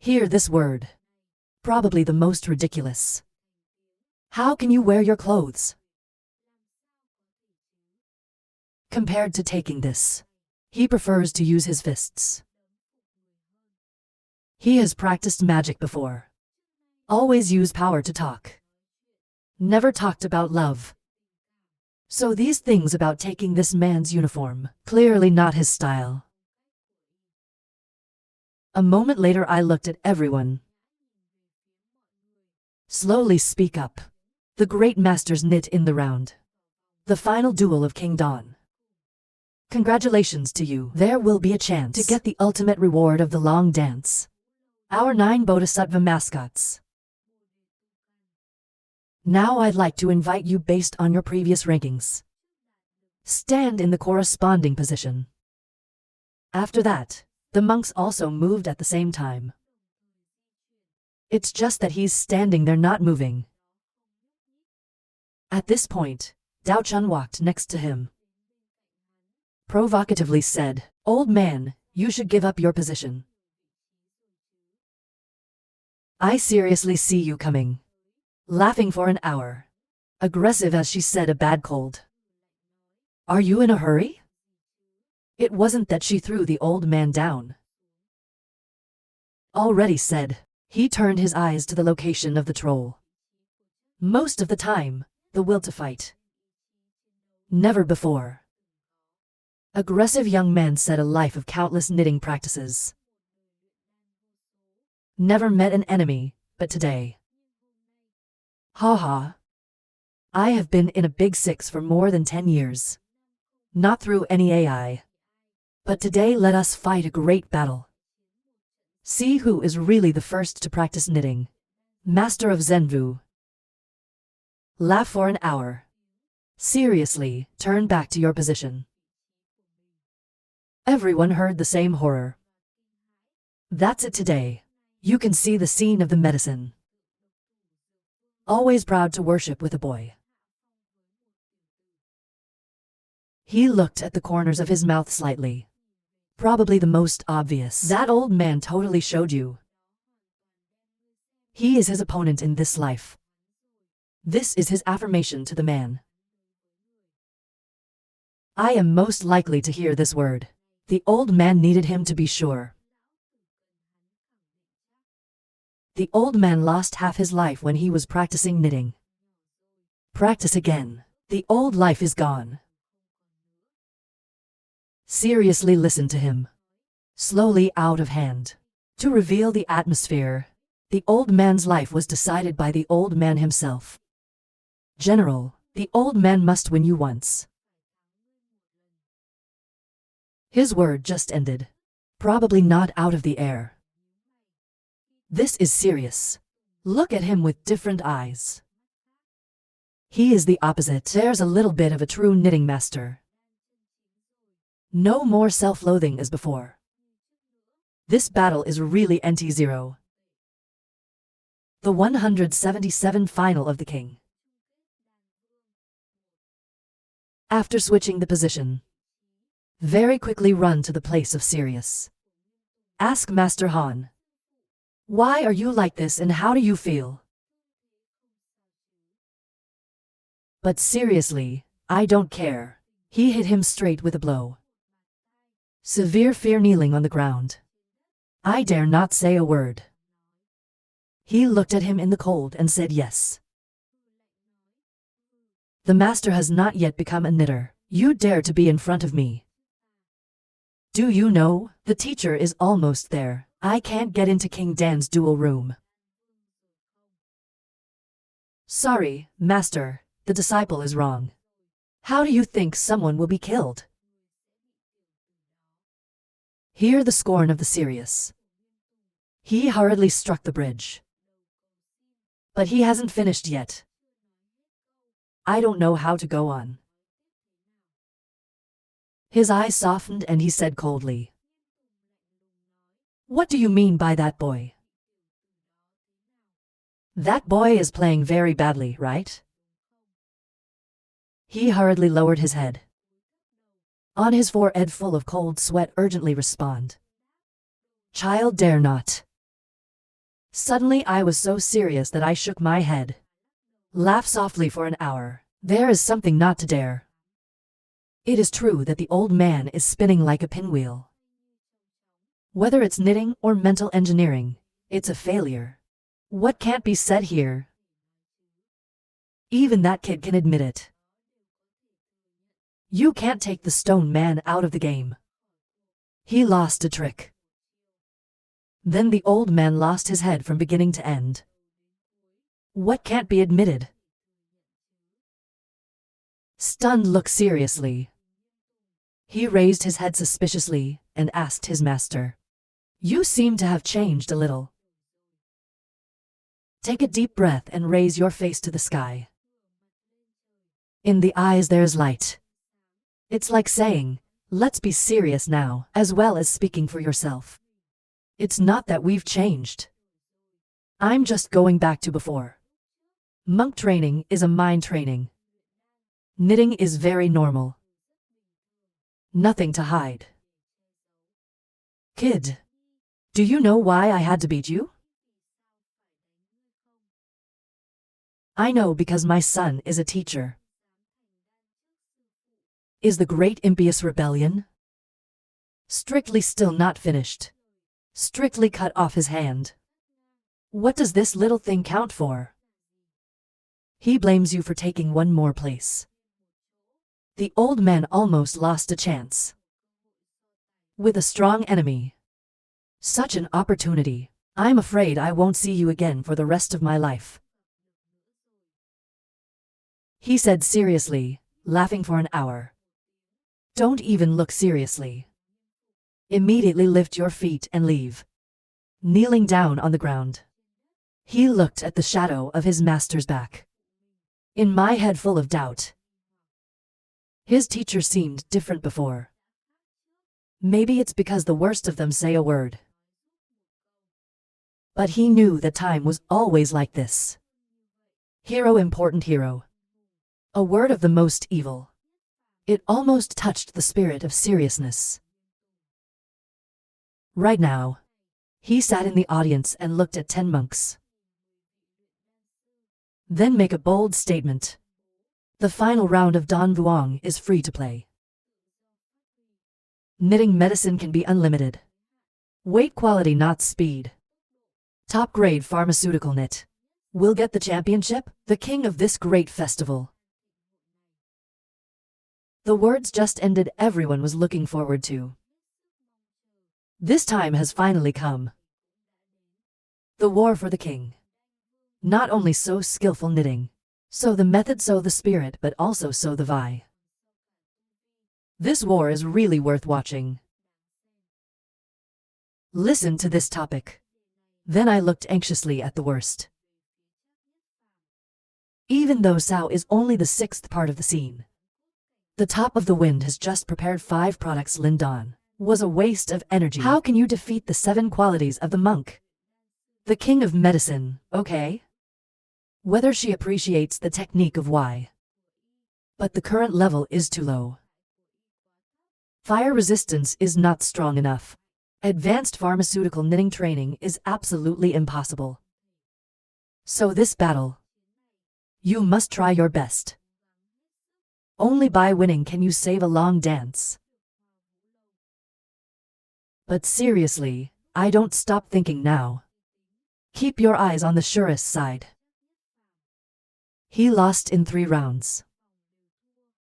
Hear this word. Probably the most ridiculous. How can you wear your clothes? Compared to taking this, he prefers to use his fists. He has practiced magic before. Always use power to talk. Never talked about love. So these things about taking this man's uniform, clearly not his style. A moment later I looked at everyone. Slowly speak up. The great masters knit in the round. The final duel of King Dawn. Congratulations to you. There will be a chance to get the ultimate reward of the long dance. Our 9 Bodhisattva mascots. Now I'd like to invite you based on your previous rankings. Stand in the corresponding position. After that, the monks also moved at the same time. It's just that he's standing there not moving. At this point, Dao Chun walked next to him. Provocatively said, "Old man, you should give up your position. I seriously see you coming. Laughing for an hour. Aggressive as she said a bad cold. Are you in a hurry?" It wasn't that she threw the old man down. Already said. He turned his eyes to the location of the troll. Most of the time, the will to fight. Never before. Aggressive young man said a life of countless knitting practices. Never met an enemy, but today. Ha ha. I have been in a big 6 for more than 10 years. Not through any AI. But today let us fight a great battle. See who is really the first to practice knitting. Master of Zenvu. Laugh for an hour. Seriously, turn back to your position. Everyone heard the same horror. That's it today. You can see the scene of the medicine. Always proud to worship with a boy. He looked at the corners of his mouth slightly. Probably the most obvious. That old man totally showed you. He is his opponent in this life. This is his affirmation to the man. I am most likely to hear this word. The old man needed him to be sure. The old man lost half his life when he was practicing knitting. Practice again. The old life is gone. Seriously listen to him. Slowly out of hand. To reveal the atmosphere, the old man's life was decided by the old man himself. General, the old man must win you once. His word just ended. Probably not out of the air. This is serious. Look at him with different eyes. He is the opposite. There's a little bit of a true knitting master. No more self-loathing as before. This battle is really NT0. The 177 final of the king. After switching the position, very quickly run to the place of Sirius. Ask Master Han. Why are you like this and how do you feel? But seriously, I don't care. He hit him straight with a blow. Severe fear kneeling on the ground. I dare not say a word. He looked at him in the cold and said yes. The master has not yet become a knitter. You dare to be in front of me. Do you know, the teacher is almost there. I can't get into King Dan's duel room. Sorry, master, the disciple is wrong. How do you think someone will be killed? Hear the scorn of the Sirius. He hurriedly struck the bridge. But he hasn't finished yet. I don't know how to go on. His eyes softened and he said coldly. What do you mean by that boy? That boy is playing very badly, right? He hurriedly lowered his head. On his forehead full of cold sweat urgently respond. Child dare not. Suddenly I was so serious that I shook my head. Laugh softly for an hour. There is something not to dare. It is true that the old man is spinning like a pinwheel. Whether it's knitting or mental engineering, it's a failure. What can't be said here? Even that kid can admit it. You can't take the stone man out of the game. He lost a trick. Then the old man lost his head from beginning to end. What can't be admitted? Stunned look seriously. He raised his head suspiciously and asked his master, "You seem to have changed a little. Take a deep breath and raise your face to the sky. In the eyes there's light. It's like saying, let's be serious now, as well as speaking for yourself. It's not that we've changed. I'm just going back to before. Monk training is a mind training. Knitting is very normal. Nothing to hide. Kid, do you know why I had to beat you? I know, because my son is a teacher. Is the great impious rebellion? Strictly still not finished. Strictly cut off his hand. What does this little thing count for? He blames you for taking one more place. The old man almost lost a chance. With a strong enemy. Such an opportunity. I'm afraid I won't see you again for the rest of my life. He said seriously, laughing for an hour. Don't even look seriously. Immediately lift your feet and leave. Kneeling down on the ground. He looked at the shadow of his master's back. In my head full of doubt. His teacher seemed different before. Maybe it's because the worst of them say a word. But he knew that time was always like this. Hero, important hero. A word of the most evil. It almost touched the spirit of seriousness. Right now, he sat in the audience and looked at 10 monks. Then make a bold statement. The final round of Don Vuong is free to play. Knitting medicine can be unlimited. Weight quality, not speed. Top grade pharmaceutical knit. Will get the championship, the king of this great festival. The words just ended. Everyone was looking forward to. This time has finally come. The war for the king. Not only so skillful knitting, so the method, so the spirit, but also so the vi. This war is really worth watching. Listen to this topic. Then I looked anxiously at the worst. Even though Sao is only the 6th part of the scene. The top of the wind has just prepared 5 products. Lindon was a waste of energy. How can you defeat the 7 qualities of the monk? The king of medicine, okay? Whether she appreciates the technique of why. But the current level is too low. Fire resistance is not strong enough. Advanced pharmaceutical knitting training is absolutely impossible. So this battle, you must try your best. Only by winning can you save a long dance. But seriously, I don't stop thinking now. Keep your eyes on the surest side. He lost in 3 rounds.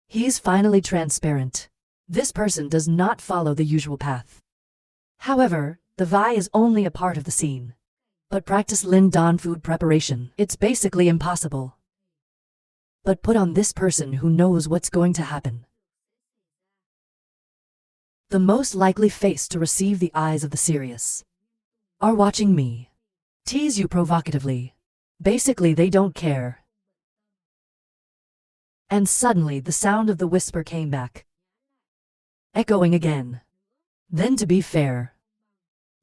He's finally transparent. This person does not follow the usual path. However, the Vi is only a part of the scene. But practice Lindon food preparation. It's basically impossible. But put on this person who knows what's going to happen. The most likely face to receive the eyes of the serious are watching me. Tease you provocatively. Basically, they don't care. And suddenly the sound of the whisper came back. Echoing again. Then, to be fair,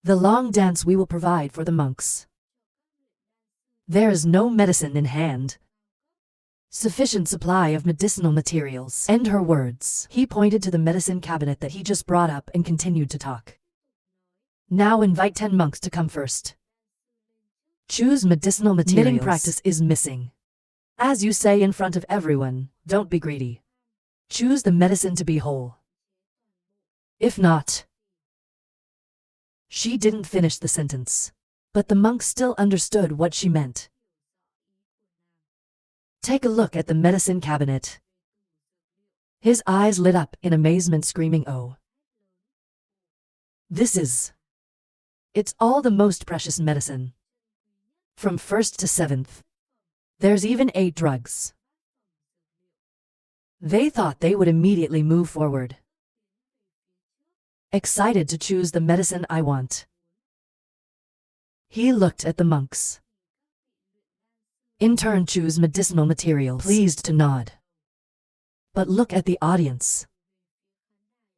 the long dance we will provide for the monks. There is no medicine in hand. Sufficient supply of medicinal materials. End her words. He pointed to the medicine cabinet that he just brought up and continued to talk. Now invite 10 monks to come first. Choose medicinal materials. Knitting practice is missing. As you say in front of everyone, don't be greedy. Choose the medicine to be whole. If not. She didn't finish the sentence, but the monk still understood what she meant. Take a look at the medicine cabinet. His eyes lit up in amazement, screaming, "Oh! It's all the most precious medicine. From 1st to 7th. There's even 8 drugs." They thought they would immediately move forward, excited to choose the medicine I want. He looked at the monks. In turn, choose medicinal materials. Pleased to nod. But look at the audience.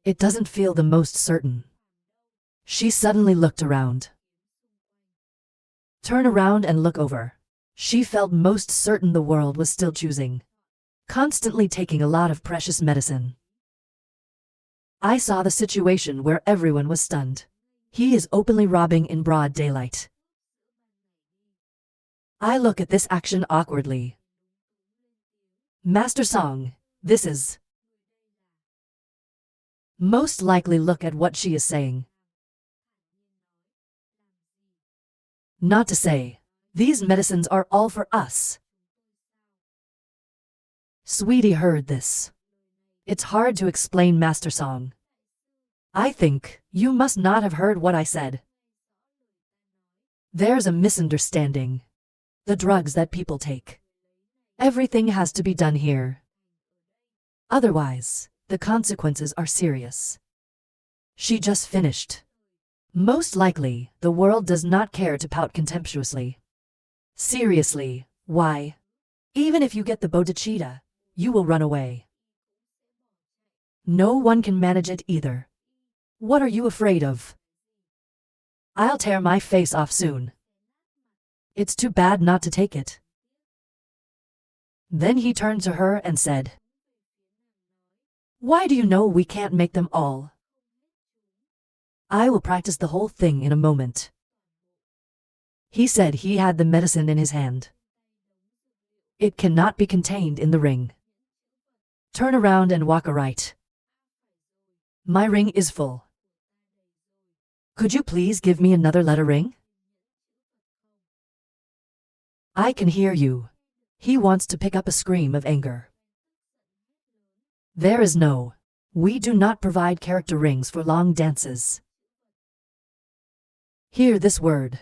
It doesn't feel the most certain. She suddenly looked around. Turn around and look over. She felt most certain the world was still choosing, constantly taking a lot of precious medicine. I saw the situation where everyone was stunned. He is openly robbing in broad daylight. I look at this action awkwardly. Master Song, this is. Most likely look at what she is saying. Not to say, these medicines are all for us. Sweetie heard this. It's hard to explain, Master Song. I think you must not have heard what I said. There's a misunderstanding. The drugs that people take. Everything has to be done here. Otherwise, the consequences are serious. She just finished. Most likely, the world does not care to pout contemptuously. Seriously, why? Even if you get the bodhicitta, you will run away. No one can manage it either. What are you afraid of? I'll tear my face off soon. It's too bad not to take it. Then he turned to her and said, "Why do you know we can't make them all? I will practice the whole thing in a moment." He said he had the medicine in his hand. It cannot be contained in the ring. Turn around and walk aright. My ring is full. Could you please give me another letter ring? I can hear you. He wants to pick up a scream of anger. There is no. We do not provide character rings for long dances. Hear this word.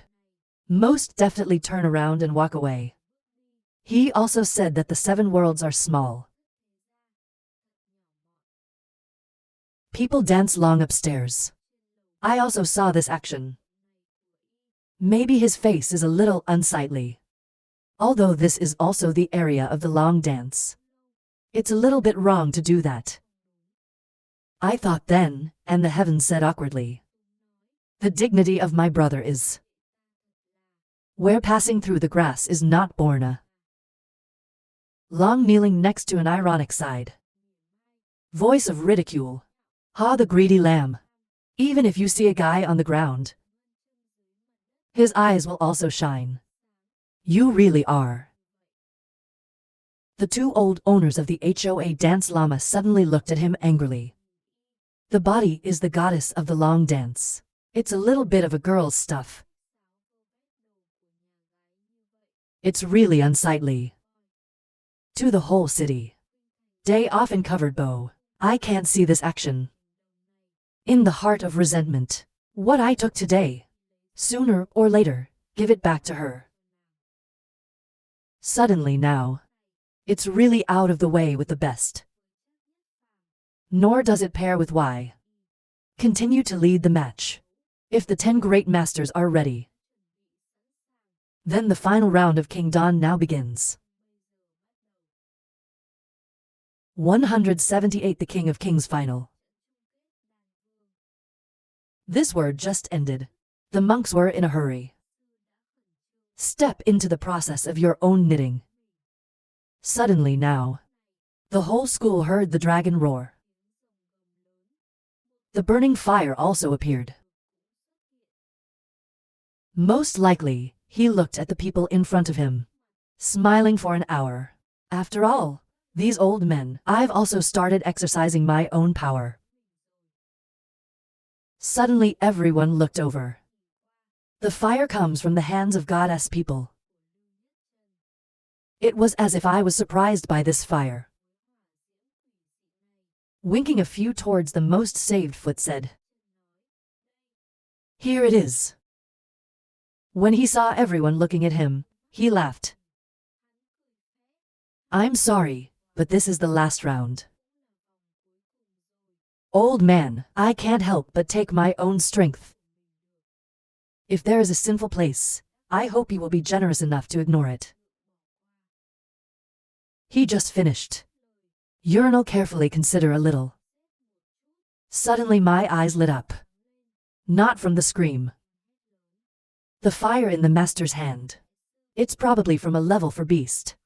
Most definitely turn around and walk away. He also said that the 7 worlds are small. People dance long upstairs. I also saw this action. Maybe his face is a little unsightly. Although this is also the area of the long dance. It's a little bit wrong to do that. I thought then, and the heavens said awkwardly. The dignity of my brother is. Where passing through the grass is not born a. Long kneeling next to an ironic side. Voice of ridicule. Ha, the greedy lamb. Even if you see a guy on the ground, his eyes will also shine. You really are. The 2 old owners of the HOA dance llama suddenly looked at him angrily. The body is the goddess of the long dance. It's a little bit of a girl's stuff. It's really unsightly. To the whole city. Day off in covered bow. I can't see this action. In the heart of resentment. What I took today. Sooner or later, give it back to her. Suddenly now. It's really out of the way with the best. Nor does it pair with Y. Continue to lead the match. If the 10 great masters are ready. Then the final round of King Dawn now begins. 178 The King of Kings Final. This word just ended. The monks were in a hurry. Step into the process of your own knitting. Suddenly now. The whole school heard the dragon roar. The burning fire also appeared. Most likely, He looked at the people in front of him, smiling for an hour. After all, these old men, I've also started exercising my own power. Suddenly everyone looked over. The fire comes from the hands of Goddess people. It was as if I was surprised by this fire. Winking a few towards the most saved foot said, "Here it is." When he saw everyone looking at him, he laughed. "I'm sorry, but this is the last round." "Old man, I can't help but take my own strength. If there is a sinful place, I hope you will be generous enough to ignore it." He just finished. Urinal carefully consider a little. Suddenly my eyes lit up. Not from the scream. The fire in the master's hand. It's probably from a level for beast.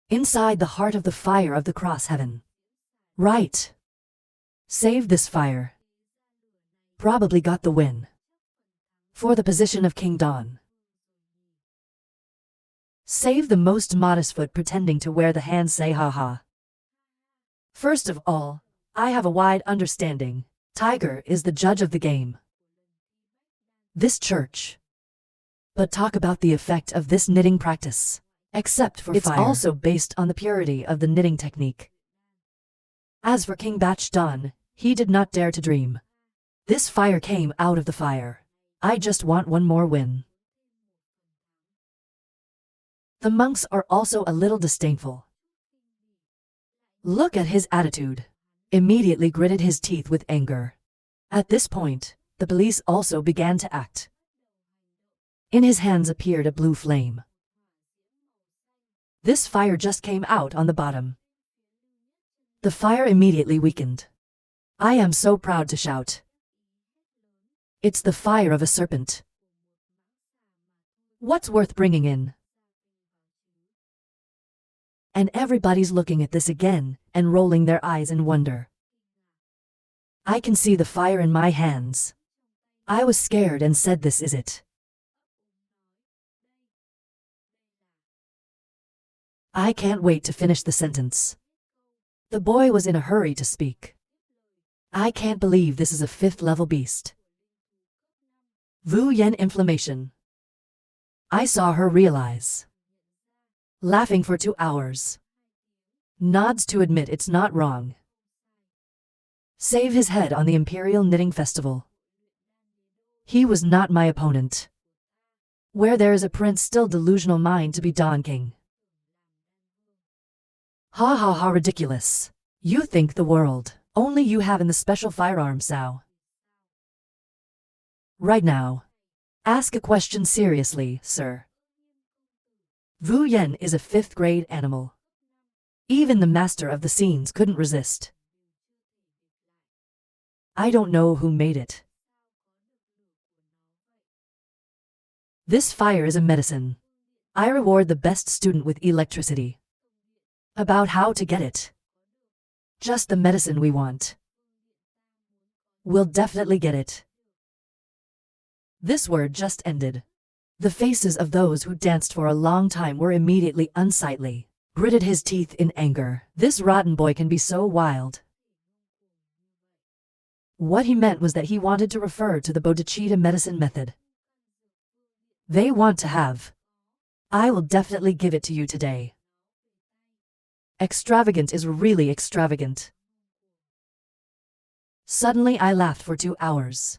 Inside the heart of the fire of the cross heaven. Right. Saved this fire. Probably got the win. For the position of King Dawn. Save the most modest foot pretending to wear the hand say haha. First of all, I have a wide understanding. Tiger is the judge of the game. This church. But talk about the effect of this knitting practice. Except for it's fire. It's also based on the purity of the knitting technique. As for King Batch Dawn, he did not dare to dream. This fire came out of the fire. I just want one more win. The monks are also a little disdainful. Look at his attitude. Immediately gritted his teeth with anger. At this point, the police also began to act. In his hands appeared a blue flame. This fire just came out on the bottom. The fire immediately weakened. I am so proud to shout. It's the fire of a serpent. What's worth bringing in? And everybody's looking at this again and rolling their eyes in wonder. I can see the fire in my hands. I was scared and said, "This is it." I can't wait to finish the sentence. The boy was in a hurry to speak. I can't believe this is a 5th level beast. Wu Yen inflammation. I saw her realize. Laughing for 2 hours. Nods to admit it's not wrong. Save his head on the Imperial Knitting Festival. He was not my opponent. Where there is a prince still delusional mind to be Dawn King. Ha ha ha, ridiculous. You think the world only you have in the special firearm, Sao. Right now. Ask a question seriously, sir. Wu Yen is a 5th grade animal. Even the master of the scenes couldn't resist. I don't know who made it. This fire is a medicine. I reward the best student with electricity. About how to get it. Just the medicine we want. We'll definitely get it. This word just ended. The faces of those who danced for a long time were immediately unsightly. Gritted his teeth in anger. This rotten boy can be so wild. What he meant was that he wanted to refer to the bodhicitta medicine method. They want to have. I will definitely give it to you today. Extravagant is really extravagant. Suddenly I laughed for 2 hours.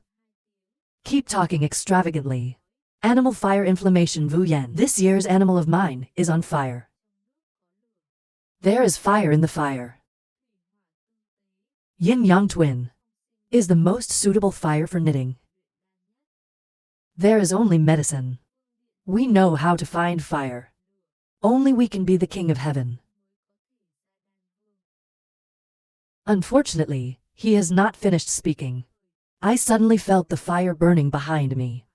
Keep talking extravagantly. Animal fire inflammation Wu Yen. This year's animal of mine is on fire. There is fire in the fire. Yin Yang Twin is the most suitable fire for knitting. There is only medicine. We know how to find fire. Only we can be the king of heaven. Unfortunately, he has not finished speaking. I suddenly felt the fire burning behind me.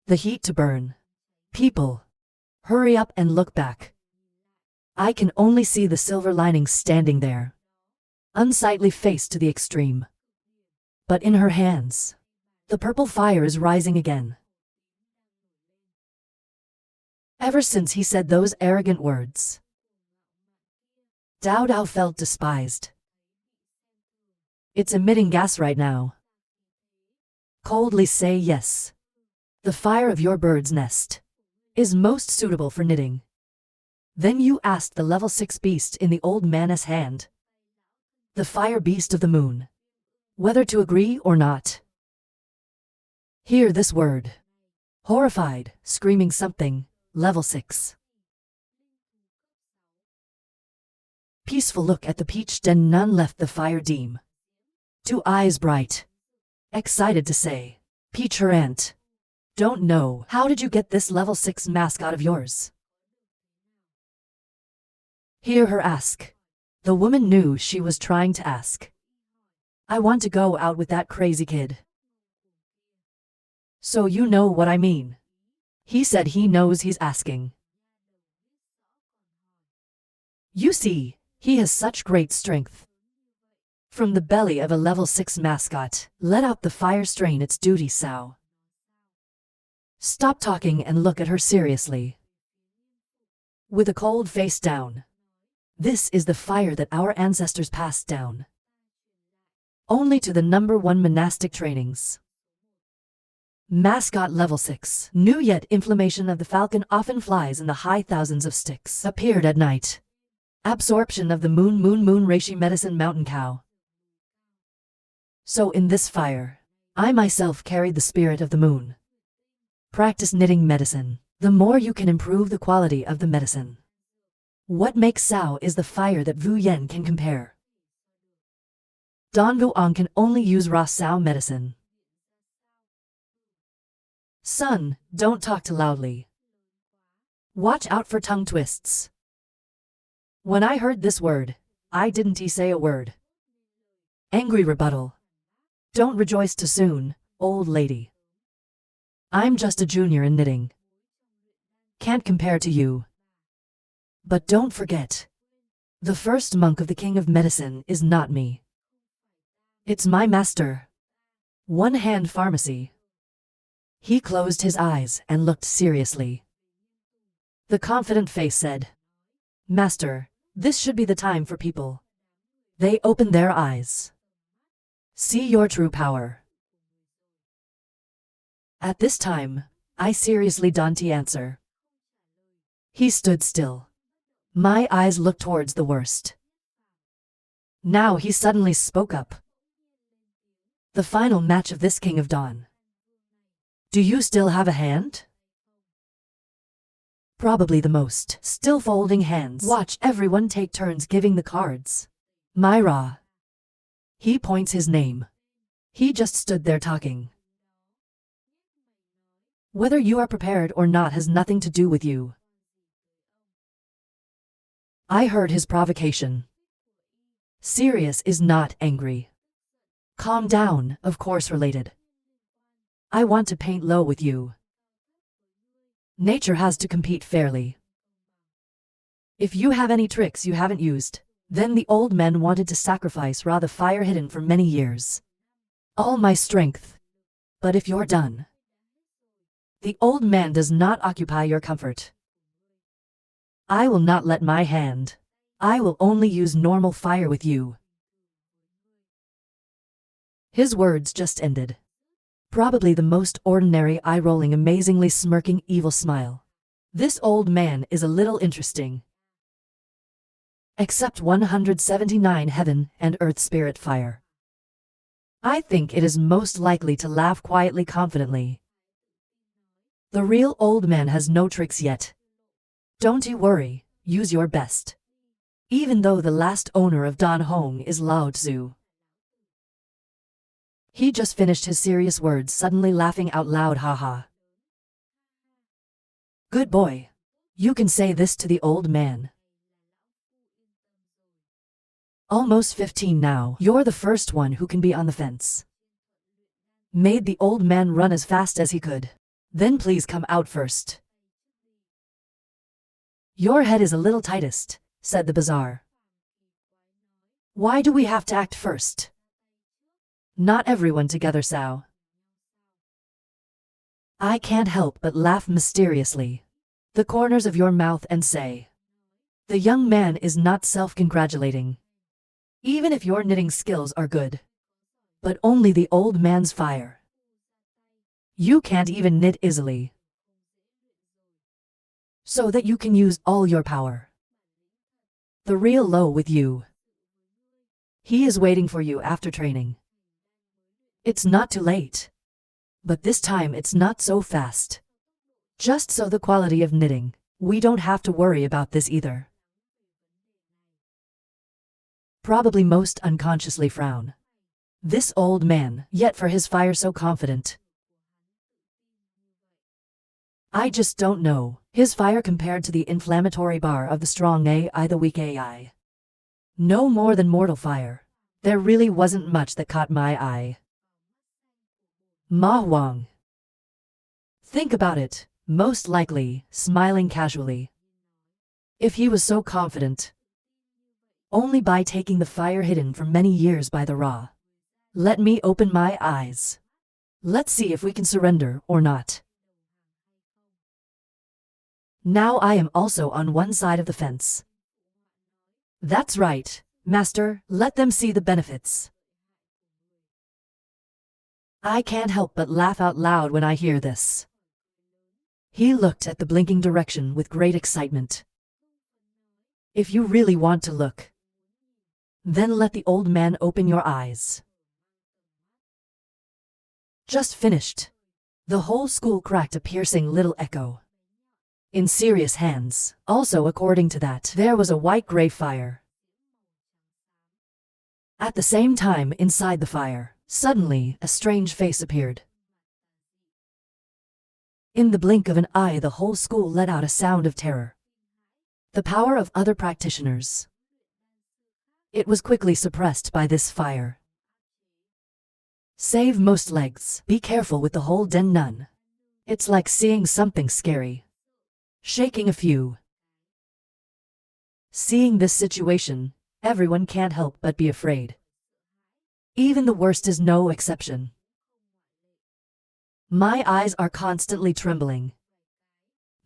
The heat to burn. People, hurry up and look back. I can only see the silver lining standing there. Unsightly face to the extreme. But in her hands, the purple fire is rising again. Ever since he said those arrogant words, Dao Dao felt despised. It's emitting gas right now. Coldly say yes. The fire of your bird's nest is most suitable for knitting. Then you asked the level 6 beast in the old man's hand, the fire beast of the moon, whether to agree or not. Hear this word. Horrified, screaming something, level 6. Peaceful look at the peach den, none left the fire deem. Two eyes bright, excited to say, Peach her aunt. Don't know, how did you get this level 6 mascot of yours? Hear her ask. The woman knew she was trying to ask. I want to go out with that crazy kid. So you know what I mean. He said he knows he's asking. You see, he has such great strength. From the belly of a level 6 mascot, let out the fire strain its duty sow. Stop talking and look at her seriously. With a cold face down. This is the fire that our ancestors passed down. Only to the number 1 monastic trainings. Mascot level 6. New yet inflammation of the falcon often flies in the high thousands of sticks. Appeared at night. Absorption of the moon reishi medicine mountain cow. So in this fire, I myself carried the spirit of the moon. Practice knitting medicine. The more you can improve the quality of the medicine. What makes Sao is the fire that Wu Yen can compare. Don Vuong can only use raw Sao medicine. Son, don't talk too loudly. Watch out for tongue twists. When I heard this word, I didn't say a word. Angry rebuttal. Don't rejoice too soon, old lady. I'm just a junior in knitting. Can't compare to you. But don't forget. The first monk of the King of Medicine is not me. It's my master. One-hand pharmacy. He closed his eyes and looked seriously. The confident face said, Master, this should be the time for people. They opened their eyes. See your true power. At this time, I seriously don't answer. He stood still. My eyes looked towards the worst. Now he suddenly spoke up. The final match of this King of Dawn. Do you still have a hand? Probably the most. Still folding hands. Watch everyone take turns giving the cards. Myra. He points his name. He just stood there talking. Whether you are prepared or not has nothing to do with you. I heard his provocation. Serious is not angry. Calm down, of course related. I want to paint low with you. Nature has to compete fairly. If you have any tricks you haven't used, then the old men wanted to sacrifice raw the fire hidden for many years. All my strength. But if you're done. The old man does not occupy your comfort. I will not let my hand. I will only use normal fire with you. His words just ended. Probably the most ordinary eye-rolling, amazingly smirking evil smile. This old man is a little interesting. Except 179 heaven and earth spirit fire. I think it is most likely to laugh quietly confidently. The real old man has no tricks yet. Don't you worry, use your best. Even though the last owner of Dan Hong is Lao Tzu. He just finished his serious words, suddenly laughing out loud, haha. Good boy. You can say this to the old man. Almost 15 now. You're the first one who can be on the fence. Made the old man run as fast as he could. Then please come out first. Your head is a little tightest, said the bazaar. Why do we have to act first? Not everyone together, Sao. I can't help but laugh mysteriously. the corners of your mouth and say, "The young man is not self-congratulating. Even if your knitting skills are good. But only the old man's fire. You can't even knit easily. So that you can use all your power. The real low with you. He is waiting for you after training. It's not too late. But this time it's not so fast. Just so the quality of knitting, we don't have to worry about this either." Probably most unconsciously frown. This old man, yet for his fire so confident. I just don't know, his fire compared to the inflammatory bar of the strong AI, the weak AI. No more than mortal fire. There really wasn't much that caught my eye. Ma Huang. Think about it, most likely, smiling casually. If he was so confident. Only by taking the fire hidden for many years by the Ra. Let me open my eyes. Let's see if we can surrender or not. Now I am also on one side of the fence. That's right, Master, let them see the benefits. I can't help but laugh out loud when I hear this. He looked at the blinking direction with great excitement. If you really want to look, then let the old man open your eyes. Just finished. The whole school cracked a piercing little echo. In serious hands, also according to that, there was a white-gray fire. At the same time, inside the fire, suddenly, a strange face appeared. In the blink of an eye, the whole school let out a sound of terror. The power of other practitioners. It was quickly suppressed by this fire. Save most legs. Be careful with the whole den nun. It's like seeing something scary. Shaking a few. Seeing this situation, everyone can't help but be afraid. Even the worst is no exception. My eyes are constantly trembling.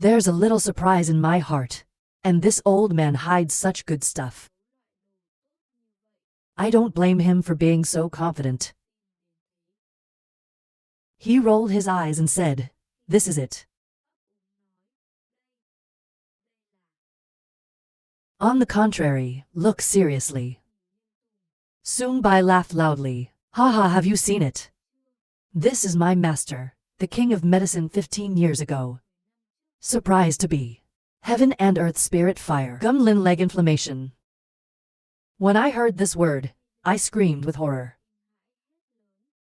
There's a little surprise in my heart, and this old man hides such good stuff. I don't blame him for being so confident. He rolled his eyes and said, "This is it." On the contrary, look seriously. Soon Bai laughed loudly. "Haha, have you seen it? This is my master, the king of medicine 15 years ago. Surprised to be. Heaven and earth spirit fire. Gumlin leg inflammation." When I heard this word, I screamed with horror.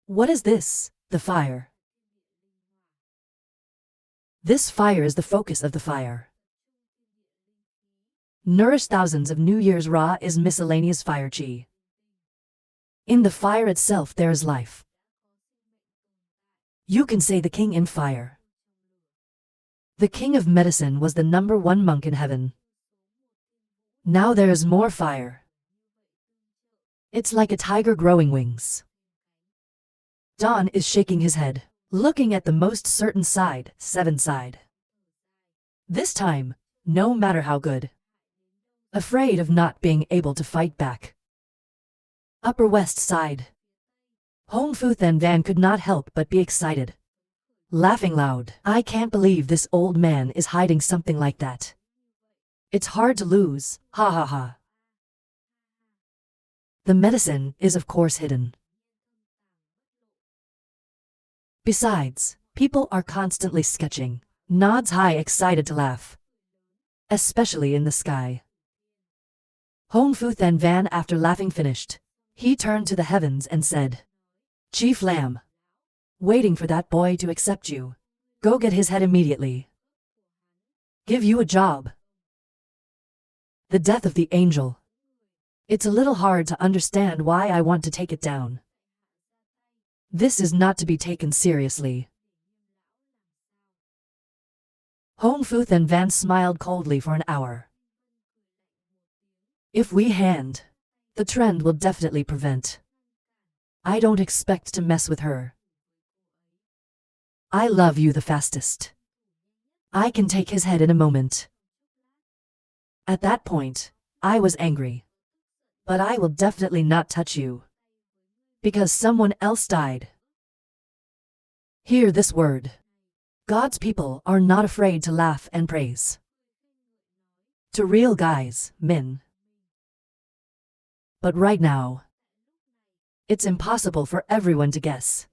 What is this? The fire. This fire is the focus of the fire. Nourish thousands of New Year's Ra is miscellaneous fire chi. In the fire itself there is life. You can say the king in fire. The king of medicine was the #1 monk in heaven. Now there is more fire. It's like a tiger growing wings. Don is shaking his head, looking at the most certain side, 7 side. This time, no matter how good. Afraid of not being able to fight back. Upper West Side. Hong Fu Then Van could not help but be excited. Laughing loud. I can't believe this old man is hiding something like that. It's hard to lose, ha ha ha. The medicine is of course hidden. Besides, people are constantly sketching. Nods high, excited to laugh. Especially in the sky. Hong Fu Then Van, after laughing finished, he turned to the heavens and said, "Chief Lamb. Waiting for that boy to accept you. Go get his head immediately. Give you a job." The death of the angel. It's a little hard to understand why I want to take it down. This is not to be taken seriously. Hong Fu Then Van smiled coldly for an hour. If we hand, the trend will definitely prevent. I don't expect to mess with her. I love you the fastest. I can take his head in a moment. At that point, I was angry. But I will definitely not touch you. Because someone else died. Hear this word. God's people are not afraid to laugh and praise. To real guys, men. But right now, it's impossible for everyone to guess.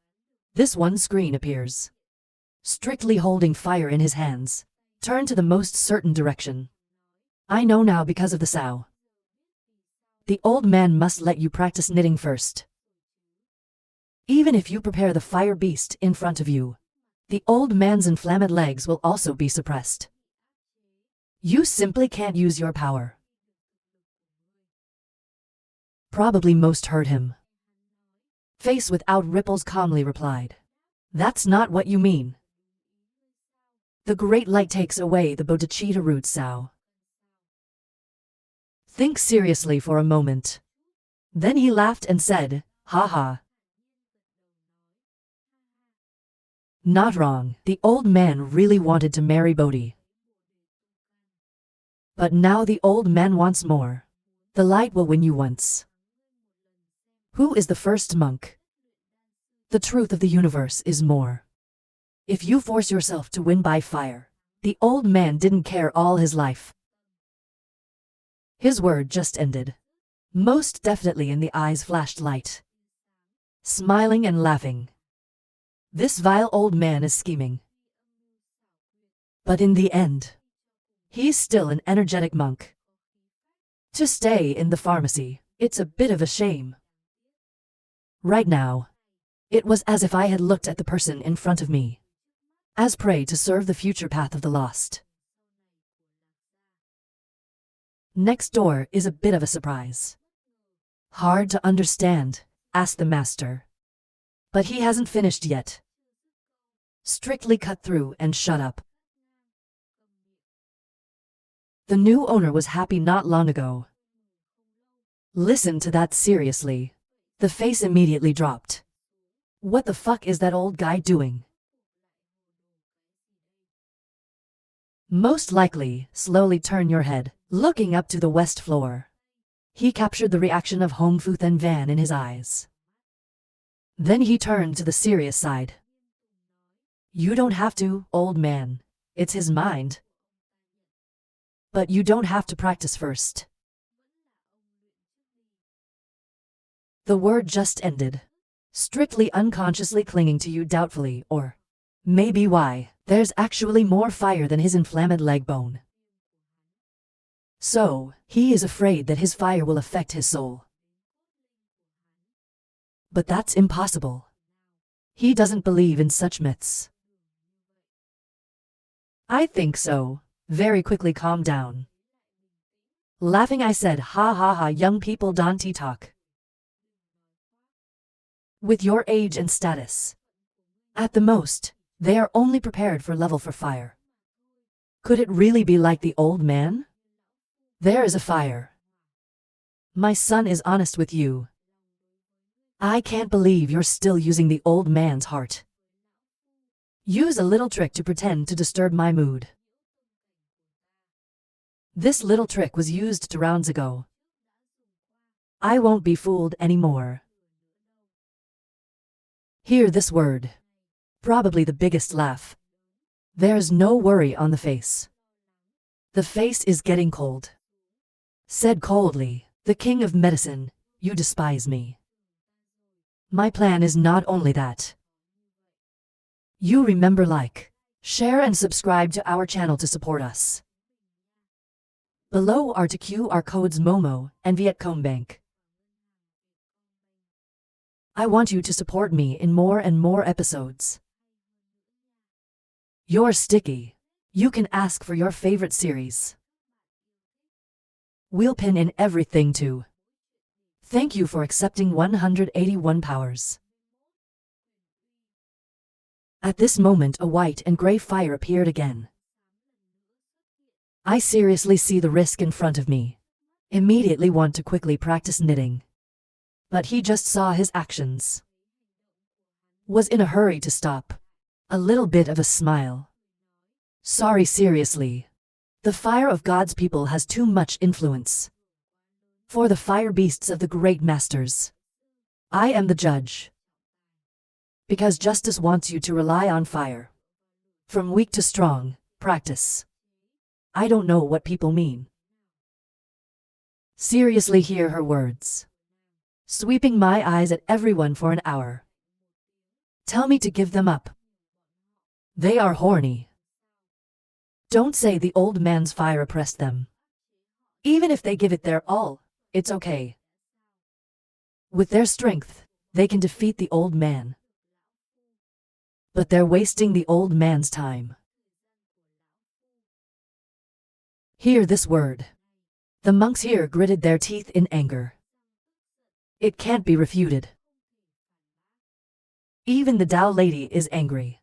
This one screen appears. Strictly holding fire in his hands. Turn to the most certain direction. I know now because of the sow. The old man must let you practice knitting first. Even if you prepare the fire beast in front of you, the old man's inflamed legs will also be suppressed. You simply can't use your power. Probably most heard him. Face without ripples calmly replied. That's not what you mean. The great light takes away the bodhicitta root sow. Think seriously for a moment. Then he laughed and said, ha ha. Not wrong, the old man really wanted to marry Bodhi. But now the old man wants more. The light will win you once. Who is the first monk? The truth of the universe is more. If you force yourself to win by fire, the old man didn't care all his life. His word just ended. Most definitely in the eyes flashed light. Smiling and laughing. This vile old man is scheming. But in the end, he's still an energetic monk. To stay in the pharmacy, it's a bit of a shame. Right now, it was as if I had looked at the person in front of me, as prey to serve the future path of the lost. Next door is a bit of a surprise. Hard to understand, asked the master. But he hasn't finished yet. Strictly cut through and shut up. The new owner was happy not long ago. Listen to that seriously. The face immediately dropped. What the fuck is that old guy doing? Most likely, slowly turn your head, looking up to the west floor. He captured the reaction of Hong Fu Then Van in his eyes. Then he turned to the serious side. You don't have to, old man. It's his mind. But you don't have to practice first. The word just ended. Strictly unconsciously clinging to you doubtfully, or maybe why, there's actually more fire than his inflamed leg bone. So, he is afraid that his fire will affect his soul. But that's impossible. He doesn't believe in such myths. I think so. Very quickly calm down. Laughing I said, ha ha ha, young people don't talk. With your age and status. At the most, they are only prepared for level for fire. Could it really be like the old man? There is a fire. My son is honest with you. I can't believe you're still using the old man's heart. Use a little trick to pretend to disturb my mood. This little trick was used 2 rounds ago. I won't be fooled anymore. Hear this word. Probably the biggest laugh. There's no worry on the face. The face is getting cold. Said coldly, the king of medicine, you despise me. My plan is not only that. You remember like, share and subscribe to our channel to support us. Below are to QR codes Momo and Vietcombank. I want you to support me in more and more episodes. You're sticky. You can ask for your favorite series. We'll pin in everything too. Thank you for accepting 181 powers. At this moment a white and gray fire appeared again. I seriously see the risk in front of me. Immediately want to quickly practice knitting. But he just saw his actions. Was in a hurry to stop. A little bit of a smile. Sorry, seriously. The fire of God's people has too much influence. For the fire beasts of the great masters, I am the judge. Because justice wants you to rely on fire. From weak to strong, practice. I don't know what people mean. Seriously, hear her words. Sweeping my eyes at everyone for an hour. Tell me to give them up. They are horny. Don't say the old man's fire oppressed them. Even if they give it their all, it's okay. With their strength, they can defeat the old man. But they're wasting the old man's time. Hear this word. The monks here gritted their teeth in anger. It can't be refuted. Even the Tao lady is angry.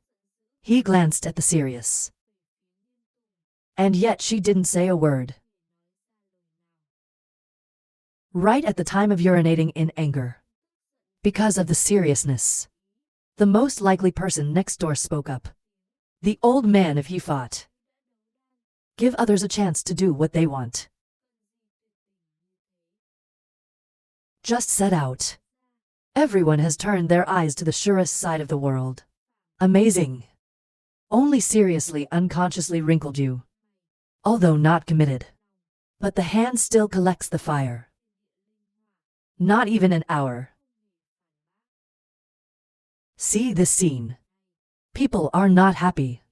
He glanced at the Sirius. And yet she didn't say a word. Right at the time of urinating in anger. Because of the seriousness. The most likely person next door spoke up. The old man, if he fought. Give others a chance to do what they want. Just set out. Everyone has turned their eyes to the surest side of the world. Amazing. Only seriously unconsciously wrinkled you. Although not committed. But the hand still collects the fire. Not even an hour. See this scene. People are not happy.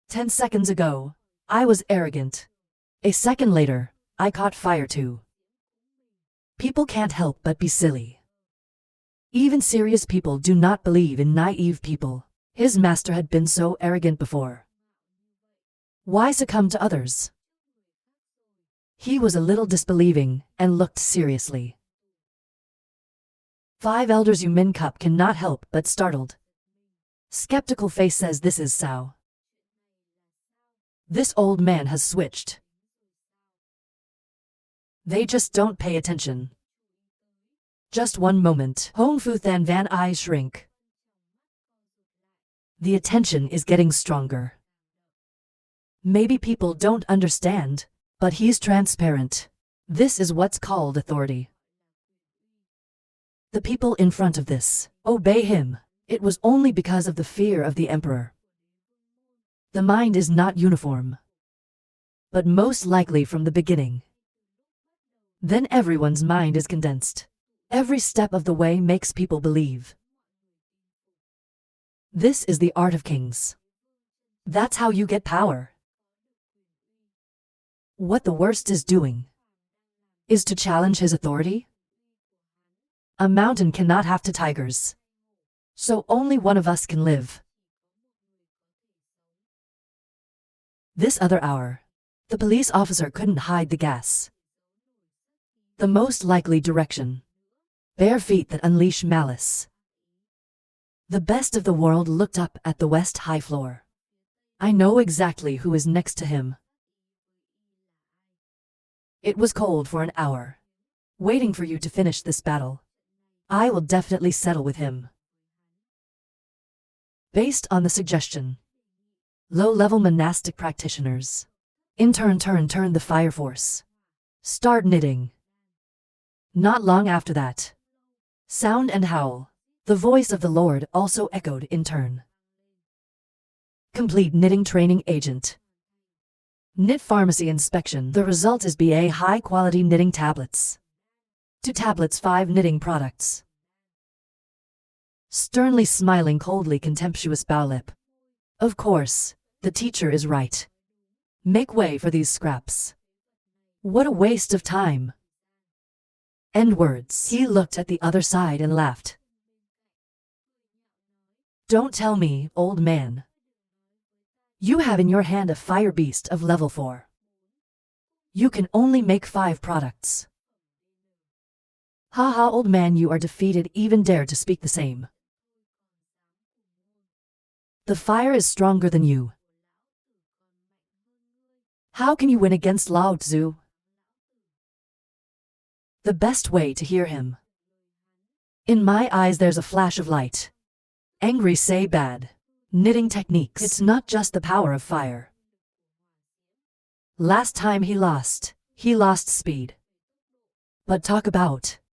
10 seconds ago, I was arrogant. A second later, I caught fire too. People can't help but be silly. Even serious people do not believe in naive people. His master had been so arrogant before. Why succumb to others? He was a little disbelieving and looked seriously. 5 elders Yu Min Cup cannot help but startled. Skeptical face says this is Sao. This old man has switched. They just don't pay attention. Just one moment. Hong Fu Than Van eyes shrink. The attention is getting stronger. Maybe people don't understand, but he's transparent. This is what's called authority. The people in front of this obey him. It was only because of the fear of the emperor. The mind is not uniform. But most likely from the beginning. Then everyone's mind is condensed. Every step of the way makes people believe. This is the art of kings. That's how you get power. What the worst is doing is to challenge his authority. A mountain cannot have 2 tigers. So only one of us can live. This other hour, the police officer couldn't hide the gas. The most likely direction. Bare feet that unleash malice. The best of the world looked up at the west high floor. I know exactly who is next to him. It was cold for an hour. Waiting for you to finish this battle. I will definitely settle with him. Based on the suggestion. Low-level monastic practitioners. In turn the fire force. Start knitting. Not long after that. Sound and howl. The voice of the Lord also echoed in turn. Complete knitting training agent. Knit pharmacy inspection. The result is BA high-quality knitting tablets. 2 tablets 5 knitting products. Sternly smiling coldly contemptuous bowlip. Of course, the teacher is right. Make way for these scraps. What a waste of time. End words. He looked at the other side and laughed. Don't tell me, old man. You have in your hand a fire beast of level 4. You can only make 5 products. Haha, old man, you are defeated, even dare to speak the same. The fire is stronger than you. How can you win against Lao Tzu? The best way to hear him. In my eyes there's a flash of light. Angry say bad. Knitting techniques. It's not just the power of fire. Last time he lost speed. But talk about